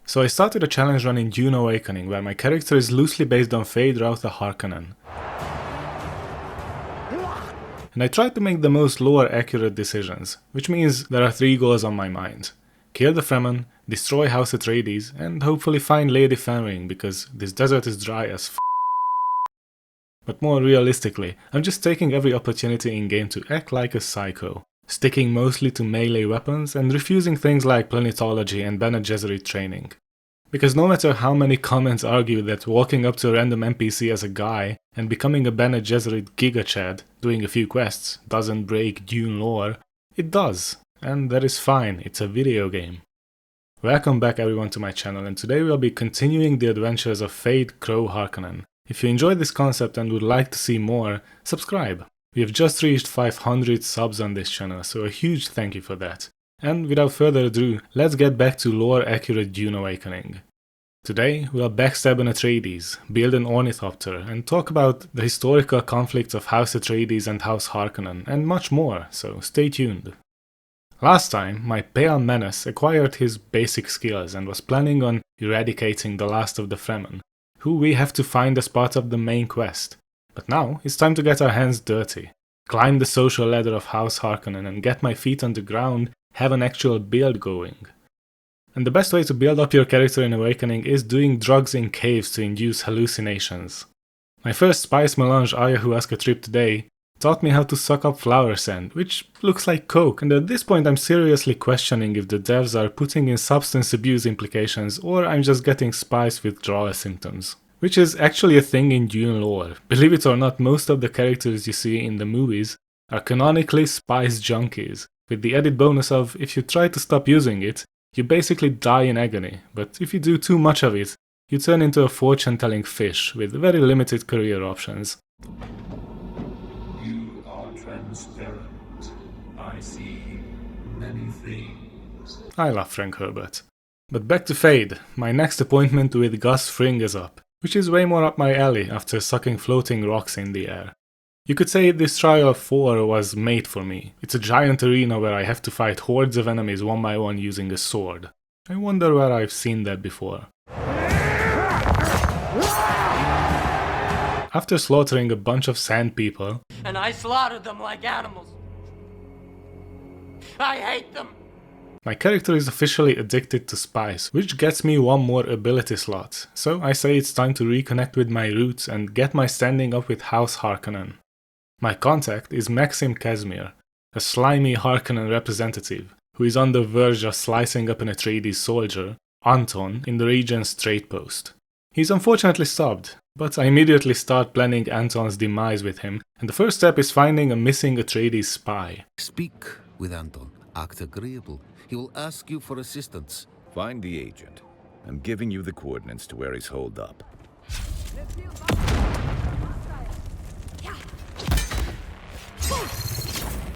So I started a challenge run in Dune Awakening where my character is loosely based on Feyd Rautha Harkonnen. And I tried to make the most lore accurate decisions, which means there are 3 goals on my mind. Kill the Fremen, destroy House Atreides, and hopefully find Lady Fenring because this desert is dry as f***. But more realistically, I'm just taking every opportunity in game to act like a psycho, sticking mostly to melee weapons and refusing things like planetology and Bene Gesserit training. Because no matter how many comments argue that walking up to a random NPC as a guy and becoming a Bene Gesserit Giga Chad doing a few quests doesn't break Dune lore, it does, and that is fine, it's a video game. Welcome back everyone to my channel, and today we'll be continuing the adventures of Feyd Rautha Harkonnen. If you enjoyed this concept and would like to see more, subscribe. We have just reached 500 subs on this channel, so a huge thank you for that. And without further ado, let's get back to Lore Accurate Dune Awakening. Today, we'll backstab an Atreides, build an Ornithopter, and talk about the historical conflicts of House Atreides and House Harkonnen, and much more, so stay tuned. Last time, my pale menace acquired his basic skills and was planning on eradicating the last of the Fremen, who we have to find as part of the main quest. But now, it's time to get our hands dirty, climb the social ladder of House Harkonnen and get my feet on the ground, have an actual build going. And the best way to build up your character in Awakening is doing drugs in caves to induce hallucinations. My first spice melange ayahuasca trip today taught me how to suck up flower scent, which looks like coke, and at this point I'm seriously questioning if the devs are putting in substance abuse implications or I'm just getting spice withdrawal symptoms. Which is actually a thing in Dune lore. Believe it or not, most of the characters you see in the movies are canonically spice junkies, with the added bonus of if you try to stop using it, you basically die in agony, but if you do too much of it, you turn into a fortune-telling fish with very limited career options. You are transparent. I see many things. I love Frank Herbert. But back to Feyd, my next appointment with Gus Fring is up, which is way more up my alley after sucking floating rocks in the air. You could say this trial of 4 was made for me. It's a giant arena where I have to fight hordes of enemies one by one using a sword. I wonder where I've seen that before. After slaughtering a bunch of sand people, and I slaughtered them like animals. I hate them! my character is officially addicted to spice, which gets me one more ability slot, so I say it's time to reconnect with my roots and get my standing up with House Harkonnen. My contact is Maxim Casimir, a slimy Harkonnen representative, who is on the verge of slicing up an Atreides soldier, Anton, in the region's trade post. He's unfortunately stopped, but I immediately start planning Anton's demise with him, and the first step is finding a missing Atreides spy. Speak with Anton. Act agreeable. He will ask you for assistance. Find the agent. I'm giving you the coordinates to where he's holed up.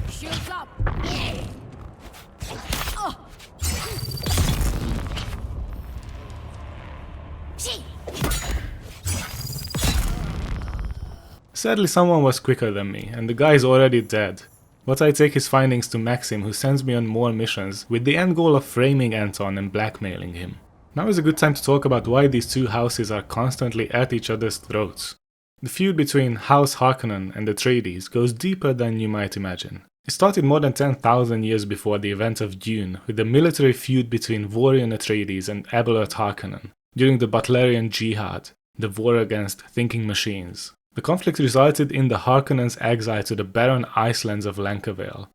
Shields up! Sadly, someone was quicker than me, and the guy is already dead. But I take his findings to Maxim, who sends me on more missions, with the end goal of framing Anton and blackmailing him. Now is a good time to talk about why these two houses are constantly at each other's throats. The feud between House Harkonnen and Atreides goes deeper than you might imagine. It started more than 10,000 years before the event of Dune, with a military feud between Vorian Atreides and Abelard Harkonnen, during the Butlerian Jihad, the war against thinking machines. The conflict resulted in the Harkonnens' exile to the barren icelands of Lancavale.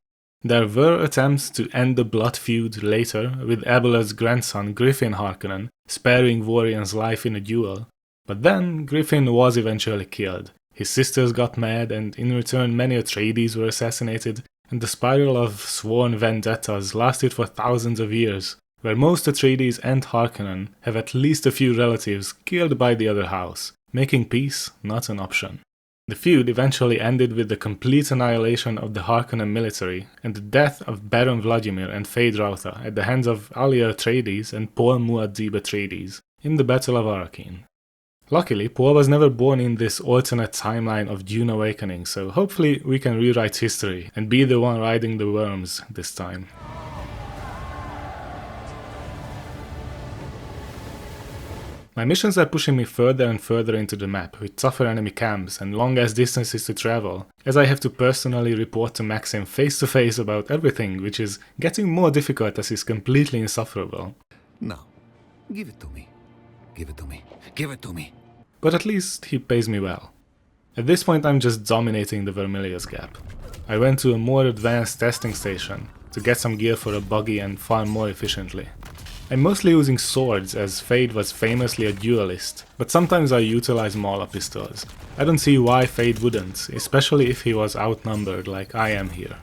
There were attempts to end the blood feud later, with Abelard's grandson Griffin Harkonnen sparing Vorian's life in a duel, but then Griffin was eventually killed. His sisters got mad, and in return many Atreides were assassinated, and the spiral of sworn vendettas lasted for thousands of years, where most Atreides and Harkonnen have at least a few relatives killed by the other house, making peace not an option. The feud eventually ended with the complete annihilation of the Harkonnen military and the death of Baron Vladimir and Feyd Rautha at the hands of Alia Atreides and Paul Muad'Dib Atreides in the Battle of Arrakeen. Luckily, Paul was never born in this alternate timeline of Dune Awakening, so hopefully we can rewrite history and be the one riding the worms this time. My missions are pushing me further and further into the map, with tougher enemy camps and long-ass distances to travel, as I have to personally report to Maxim face to face about everything, which is getting more difficult as he's completely insufferable. No. Give it to me. Give it to me. Give it to me. But at least he pays me well. At this point I'm just dominating the Vermillius Gap. I went to a more advanced testing station to get some gear for a buggy and farm more efficiently. I'm mostly using swords, as Feyd was famously a duelist, but sometimes I utilize Mauler pistols. I don't see why Feyd wouldn't, especially if he was outnumbered like I am here.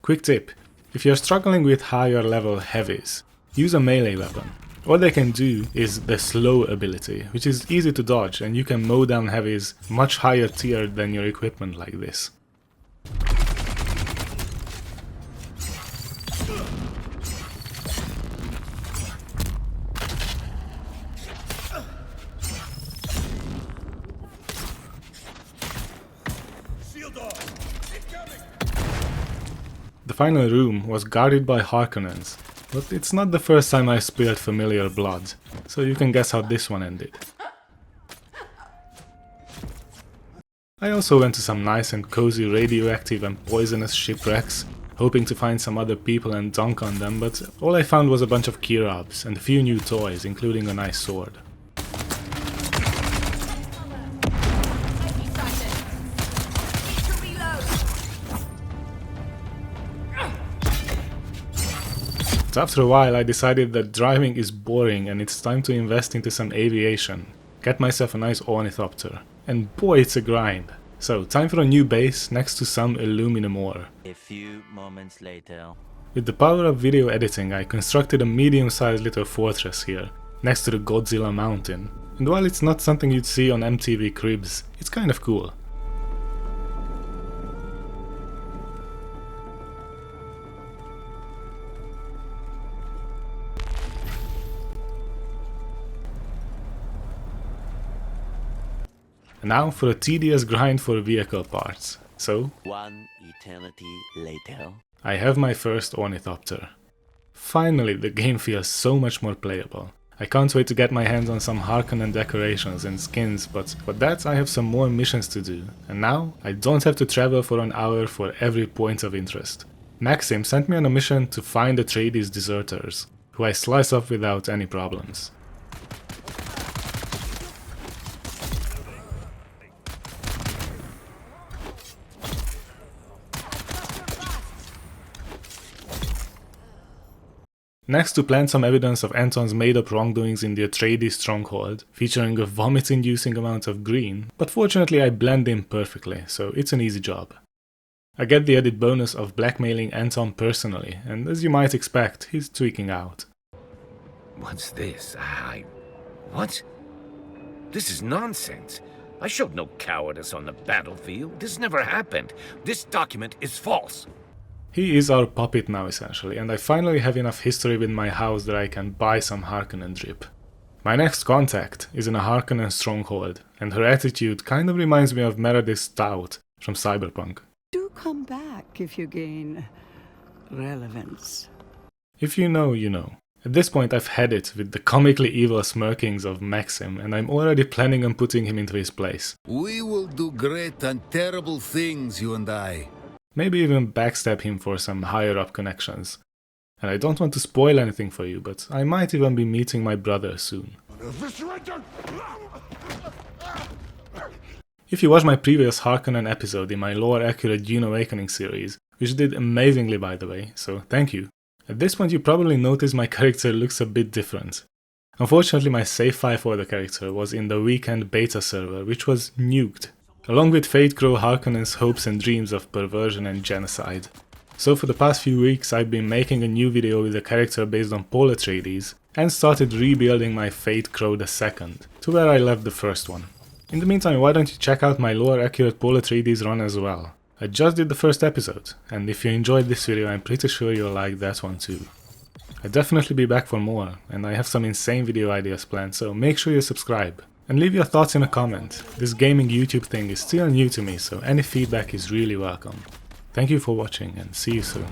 Quick tip: if you're struggling with higher level heavies, use a melee weapon. All they can do is the slow ability, which is easy to dodge, and you can mow down heavies much higher tiered than your equipment like this. The final room was guarded by Harkonnens, but it's not the first time I spilled familiar blood, so you can guess how this one ended. I also went to some nice and cozy radioactive and poisonous shipwrecks, hoping to find some other people and dunk on them, but all I found was a bunch of Kirabs and a few new toys, including a nice sword. So after a while I decided that driving is boring and it's time to invest into some aviation. Get myself a nice Ornithopter. And boy, it's a grind. So time for a new base next to some aluminum ore. A few moments later. With the power of video editing I constructed a medium-sized little fortress here, next to the Godzilla mountain. And while it's not something you'd see on MTV Cribs, it's kind of cool. And now for a tedious grind for vehicle parts. So, One eternity later. I have my first Ornithopter. Finally, the game feels so much more playable. I can't wait to get my hands on some Harkonnen decorations and skins, but for that I have some more missions to do. And now, I don't have to travel for an hour for every point of interest. Maxim sent me on a mission to find the Atreides deserters, who I slice up without any problems. Next, to plant some evidence of Anton's made-up wrongdoings in the Atreides stronghold, featuring a vomit-inducing amount of green, but fortunately I blend in perfectly, so it's an easy job. I get the added bonus of blackmailing Anton personally, and as you might expect, he's tweaking out. What's this? What? This is nonsense. I showed no cowardice on the battlefield. This never happened. This document is false. He is our puppet now essentially, and I finally have enough history with my house that I can buy some Harkonnen drip. My next contact is in a Harkonnen stronghold, and her attitude kind of reminds me of Meredith Stout from Cyberpunk. Do come back if you gain relevance. If you know, you know. At this point I've had it with the comically evil smirkings of Maxim, and I'm already planning on putting him into his place. We will do great and terrible things, you and I. Maybe even backstab him for some higher up connections. And I don't want to spoil anything for you, but I might even be meeting my brother soon. If you watched my previous Harkonnen episode in my Lore Accurate Dune Awakening series, which did amazingly by the way, so thank you. At this point you probably noticed my character looks a bit different. Unfortunately my save file for the character was in the weekend beta server, which was nuked, along with Feyd Rautha Harkonnen's hopes and dreams of perversion and genocide. So for the past few weeks I've been making a new video with a character based on Paul Atreides, and started rebuilding my Feyd Rautha II, to where I left the first one. In the meantime, why don't you check out my Lore Accurate Paul Atreides run as well. I just did the first episode, and if you enjoyed this video I'm pretty sure you'll like that one too. I'll definitely be back for more, and I have some insane video ideas planned, so make sure you subscribe. And leave your thoughts in a comment. This gaming YouTube thing is still new to me, so any feedback is really welcome. Thank you for watching and see you soon.